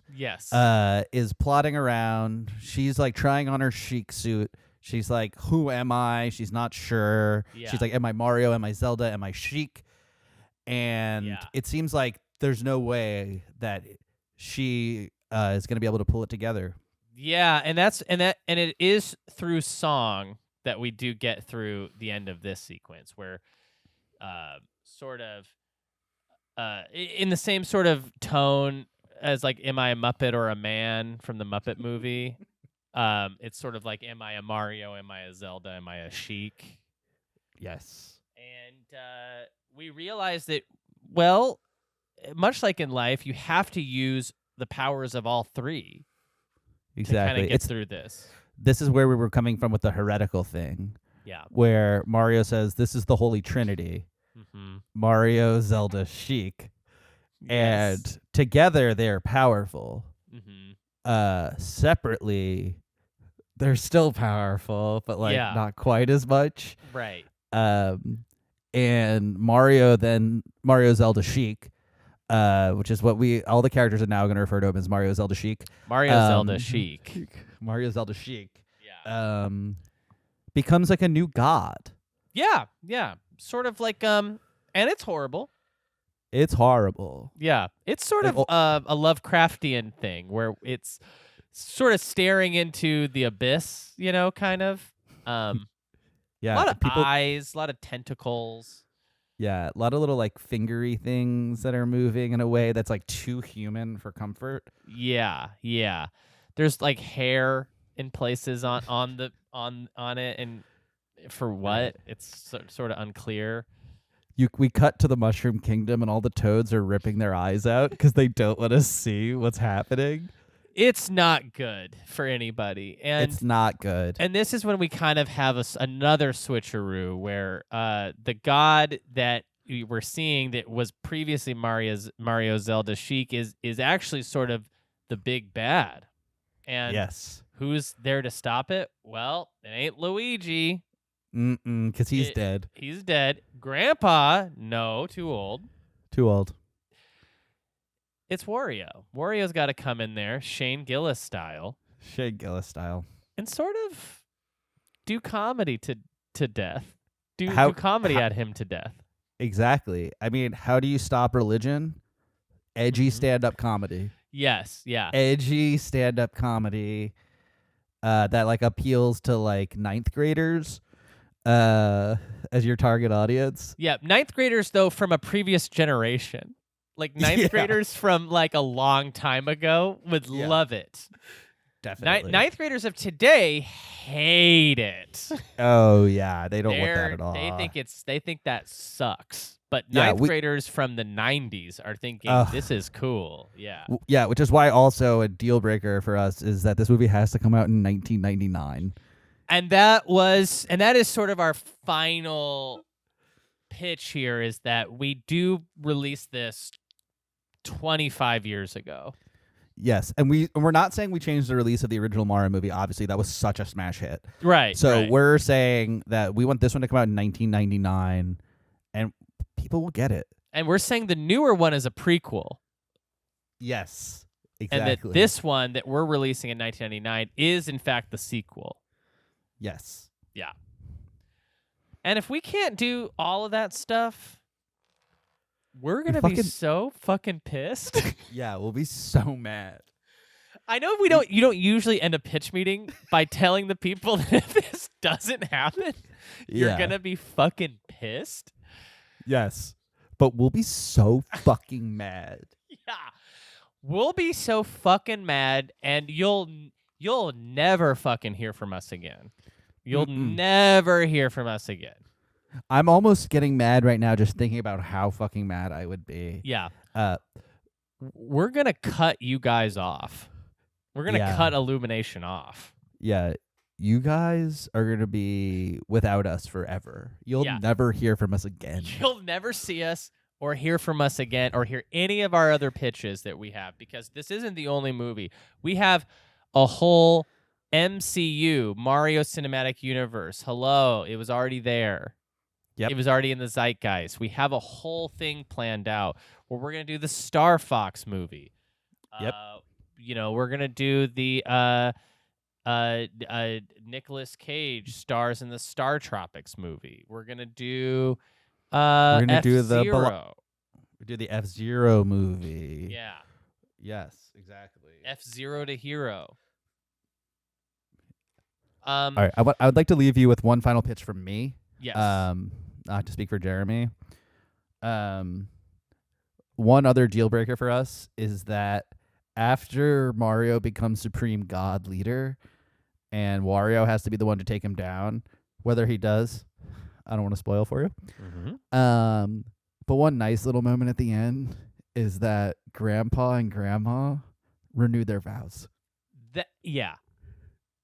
is plodding around. She's like trying on her chic suit. She's like, who am I? She's not sure. Yeah. She's like, am I Mario? Am I Zelda? Am I Sheik? And it seems like there's no way that she is going to be able to pull it together. Yeah, and it is through song that we do get through the end of this sequence, where sort of in the same sort of tone as like, am I a Muppet or a man from the Muppet movie? It's sort of like, am I a Mario? Am I a Zelda? Am I a Sheik? Yes. And we realize that, well, much like in life, you have to use the powers of all three. Exactly. To kind of get through this. This is where we were coming from with the heretical thing. Yeah. Where Mario says, this is the Holy Trinity. Mm-hmm. Mario, Zelda, Sheik. Yes. And together they're powerful. Mm-hmm. Separately, they're still powerful, but like not quite as much. Right. And Mario, Zelda, Sheik. Which is what all the characters are now going to refer to him as Mario, Zelda, Sheik. Mario, Zelda, Sheik. Mario, Zelda, Sheik. Yeah. Becomes like a new god. Yeah, yeah. Sort of like, and it's horrible. It's horrible. Yeah. It's sort of a Lovecraftian thing where it's sort of staring into the abyss, you know, kind of. Yeah. A lot of eyes, a lot of tentacles. Yeah, a lot of little like fingery things that are moving in a way that's like too human for comfort. Yeah, yeah. There's like hair in places on it, and for what? Right. It's sort of unclear. We cut to the Mushroom Kingdom, and all the toads are ripping their eyes out because they don't want to see what's happening. It's not good for anybody, and It's not good. And this is when we kind of have another switcheroo where the god that we were seeing that was previously Mario Zelda Sheik is actually sort of the big bad. And Yes. who's there to stop it? Well, it ain't Luigi. Because he's dead. He's dead. Grandpa, no, too old. Too old. It's Wario. Wario's got to come in there, Shane Gillis style. Shane Gillis style. And sort of do comedy to death. Do comedy at him to death. Exactly. I mean, how do you stop religion? Edgy stand-up comedy. Yes, yeah. Edgy stand-up comedy that like appeals to like ninth graders as your target audience. Yeah, ninth graders though from a previous generation. Like ninth graders from like a long time ago would love it. Definitely. Ninth graders of today hate it. Oh yeah, they don't want that at all. They think that sucks. But ninth graders from the 90s are thinking this is cool. Yeah. Yeah, which is why also a deal breaker for us is that this movie has to come out in 1999. And that is sort of our final pitch here is that we do release this 25 years ago. Yes, and we're not saying we changed the release of the original Mario movie. Obviously, that was such a smash hit. Right. So we're saying that we want this one to come out in 1999, and people will get it. And we're saying the newer one is a prequel. Yes, exactly. And that this one that we're releasing in 1999 is, in fact, the sequel. Yes. Yeah. And if we can't do all of that stuff, we're going to be so fucking pissed. Yeah, we'll be so mad. I know you don't usually end a pitch meeting by telling the people that if this doesn't happen, you're going to be fucking pissed. Yes. But we'll be so fucking mad. Yeah. We'll be so fucking mad, and you'll never fucking hear from us again. You'll never hear from us again. I'm almost getting mad right now just thinking about how fucking mad I would be. Yeah. We're going to cut you guys off. We're going to cut Illumination off. Yeah. You guys are going to be without us forever. You'll never hear from us again. You'll never see us or hear from us again or hear any of our other pitches that we have, because this isn't the only movie. We have a whole MCU, Mario Cinematic Universe. Hello. It was already there. Yep. It was already in the zeitgeist. We have a whole thing planned out where we're going to do the Star Fox movie. Yep. We're going to do the Nicolas Cage stars in the Star Tropics movie. We're going to do F-Zero. We do the F-Zero movie. Yeah. Yes, exactly. F-Zero to Hero. All right, I would like to leave you with one final pitch from me. Yes. Not to speak for Jeremy. One other deal breaker for us is that after Mario becomes Supreme God Leader and Wario has to be the one to take him down, whether he does, I don't want to spoil for you. Mm-hmm. But one nice little moment at the end is that Grandpa and Grandma renew their vows. Yeah.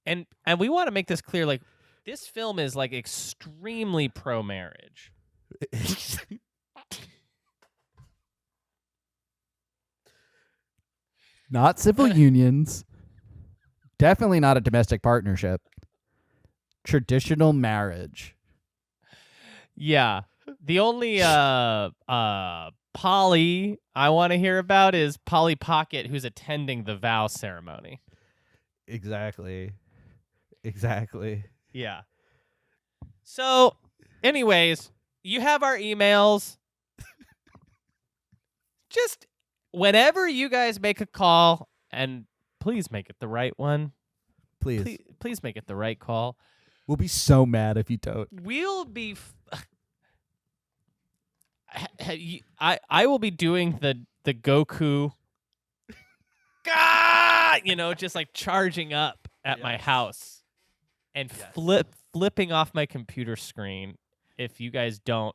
And we want to make this clear, like, this film is like extremely pro-marriage. Not civil unions. Definitely not a domestic partnership. Traditional marriage. Yeah. The only Polly I want to hear about is Polly Pocket, who's attending the vow ceremony. Exactly. Yeah. So, anyways, you have our emails. Just whenever you guys make a call, and please make it the right one. Please make it the right call. We'll be so mad if you don't. We'll be... I will be doing the Goku... just like charging up at my house. And flipping off my computer screen if you guys don't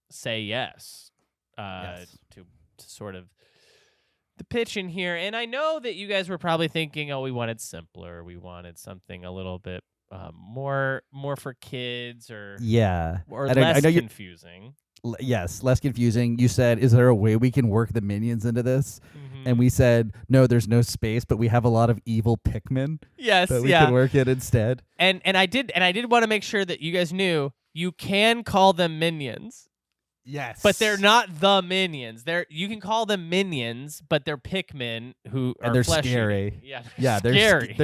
say yes, to sort of pitch in here, and I know that you guys were probably thinking, oh, we wanted simpler, we wanted something a little bit more for kids, or And less I know confusing. Yes, less confusing. You said, is there a way we can work the minions into this? And we said, no, there's no space, but we have a lot of evil Pikmin. Yes, that we can work it instead. And I did want to make sure that you guys knew you can call them minions. Yes, but they're not the minions. You can call them minions, but they're Pikmin who are they're flesh scary. eating. Yeah, they're scary.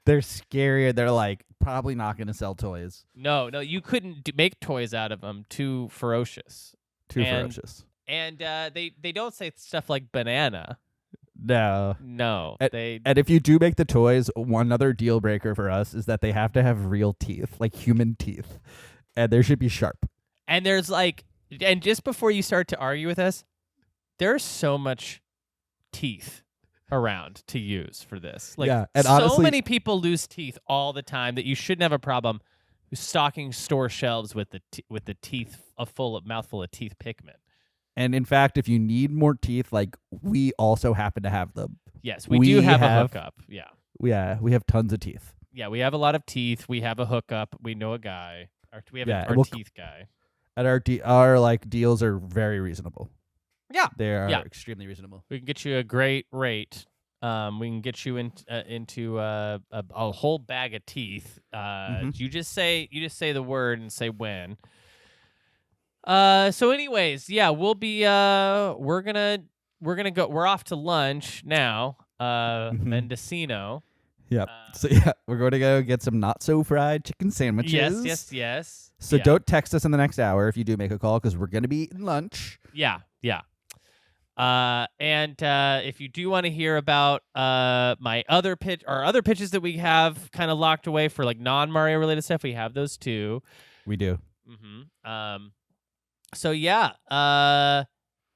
They're scary. They're like probably not going to sell toys. No, you couldn't make toys out of them. Too ferocious. Ferocious. And they don't say stuff like banana. No. And if you do make the toys, one other deal breaker for us is that they have to have real teeth, like human teeth, and they should be sharp. And there's and just before you start to argue with us, there's so much teeth around to use for this. And so honestly, many people lose teeth all the time that you shouldn't have a problem stocking store shelves with the teeth, mouthful of teeth Pikmin. And in fact, if you need more teeth, we also happen to have them. Yes, we do have a hookup. Yeah. Yeah, we have tons of teeth. Yeah, we have a lot of teeth. We have a hookup. We know a guy. We have our teeth guy. And our deals are very reasonable. Yeah, they are extremely reasonable. We can get you a great rate. We can get you into a whole bag of teeth. You just say the word and say when. So anyways, we'll be we're gonna go. We're off to lunch now. Mendocino. Yep. So we're going to go get some not so fried chicken sandwiches. Yes. So don't text us in the next hour if you do make a call, because we're going to be eating lunch. Yeah. And if you do want to hear about my other pitches that we have kind of locked away for non-Mario related stuff, we have those too. We do. So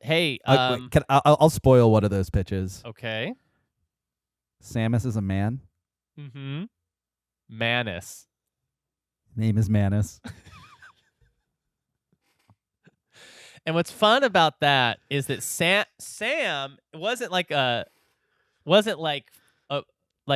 hey. I'll spoil one of those pitches. Okay. Samus is a man. Manus. Name is Manus. And what's fun about that is that Sam wasn't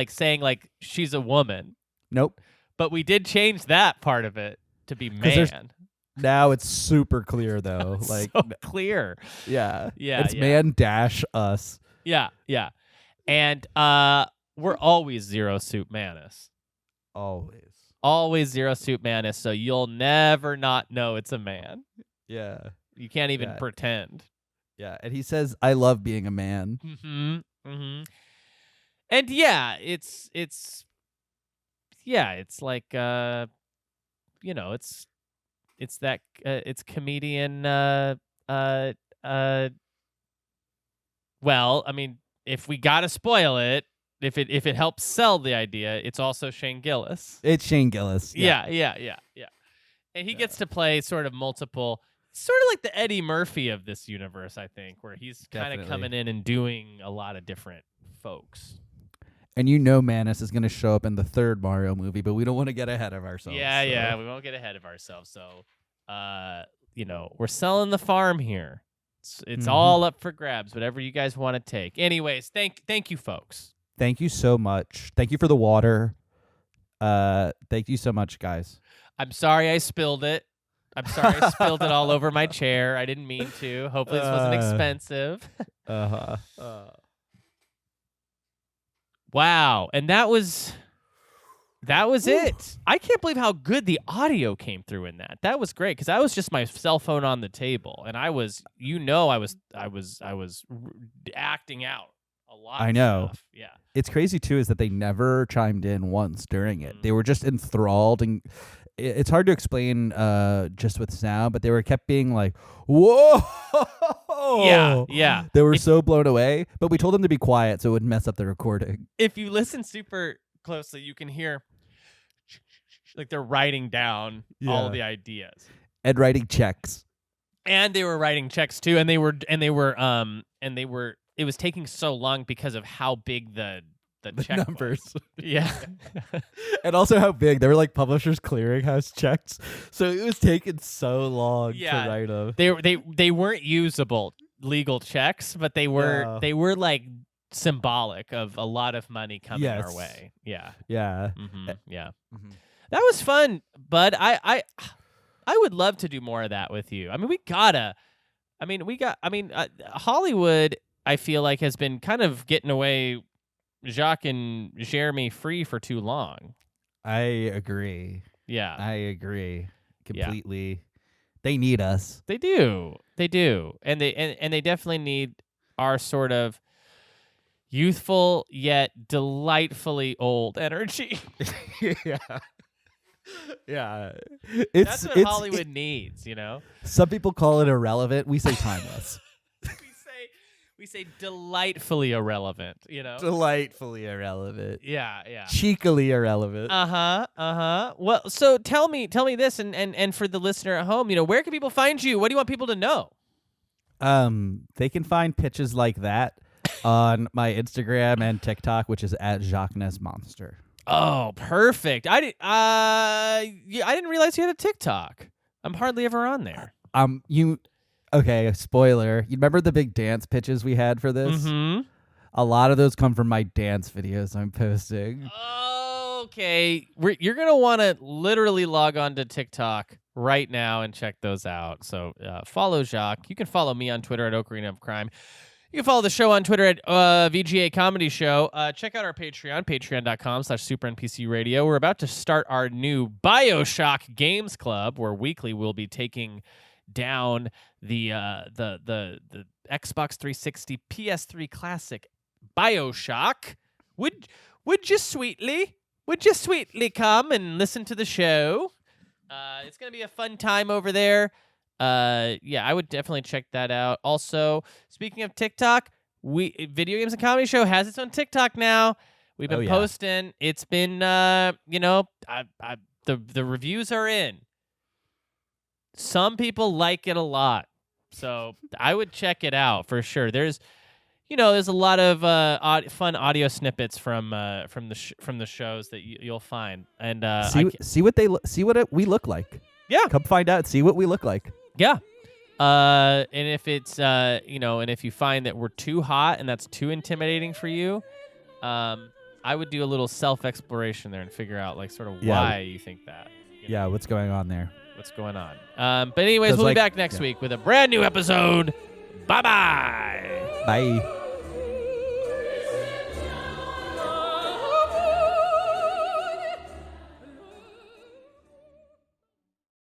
saying she's a woman. Nope. But we did change that part of it to be man. Now it's super clear though. So clear. Yeah. It's man dash us. Yeah. And we're always Zero Suit Manus. Always Zero Suit Manus, so you'll never not know it's a man. Yeah. You can't even pretend. Yeah, and he says, "I love being a man." And it's comedian. Well, I mean, if we gotta spoil it, if it helps sell the idea, it's also Shane Gillis. It's Shane Gillis. Yeah. And he gets to play sort of multiple, sort of like the Eddie Murphy of this universe, I think, where he's kind of coming in and doing a lot of different folks. And Manus is going to show up in the third Mario movie, but we don't want to get ahead of ourselves. Yeah, we won't get ahead of ourselves. So, we're selling the farm here. It's all up for grabs, whatever you guys want to take. Anyways, thank you, folks. Thank you so much. Thank you for the water. Thank you so much, guys. I'm sorry I spilled it. I'm sorry I spilled it all over my chair. I didn't mean to. Hopefully this wasn't expensive. Wow. And that was it. I can't believe how good the audio came through in that. That was great, because that was just my cell phone on the table, and I was acting out a lot. I know. Stuff. Yeah. It's crazy too is that they never chimed in once during it. They were just enthralled, and it's hard to explain just with sound, but they were kept being like, "Whoa!" Yeah. They were so blown away, but we told them to be quiet so it would mess up the recording. If you listen super closely, you can hear they're writing down all the ideas and writing checks. And they were writing checks too, and they were it was taking so long because of how big the check numbers was. Yeah. And also how big they were, like Publishers Clearinghouse checks, so it was taking so long to write them. They weren't usable. legal checks, but they were like symbolic of a lot of money coming our way. Yeah. Yeah. Yeah. Mm-hmm. That was fun, bud. I would love to do more of that with you. I mean, Hollywood, I feel like, has been kind of getting away Jacques and Jeremy free for too long. I agree. Yeah. I agree completely. Yeah. They need us. They do. And they definitely need our sort of youthful yet delightfully old energy. Yeah. Yeah. That's what Hollywood needs, you know? Some people call it irrelevant. We say timeless. we say delightfully irrelevant, you know? Delightfully irrelevant. Yeah. Cheekily irrelevant. Well, so tell me this, and for the listener at home, you know, where can people find you? What do you want people to know? They can find pitches like that on my Instagram and TikTok, which is at JacquesMonster. Oh, perfect. I didn't realize you had a TikTok. I'm hardly ever on there. Okay, spoiler. You remember the big dance pitches we had for this? Mm-hmm. A lot of those come from my dance videos I'm posting. Okay. You're going to want to literally log on to TikTok right now and check those out. So follow Jacques. You can follow me on Twitter at Ocarina of Crime. You can follow the show on Twitter at VGA Comedy Show. Check out our Patreon, patreon.com/SuperNPC Radio. We're about to start our new BioShock Games Club, where weekly we'll be taking down the Xbox 360 PS3 classic BioShock. Would you sweetly come and listen to the show? It's gonna be a fun time over there. I would definitely check that out. Also, speaking of TikTok, Video Games and Comedy Show has its own TikTok now. We've been posting. It's been, the reviews are in. Some people like it a lot, so I would check it out for sure. There's a lot of fun audio snippets from the shows that you'll find, and see what we look like. Yeah, come find out. See what we look like. Yeah. And if it's and if you find that we're too hot and that's too intimidating for you, I would do a little self-exploration there and figure out like sort of why you think that. Yeah, what's going on there? What's going on? But anyways, we'll be back next week with a brand new episode. Bye-bye. Bye.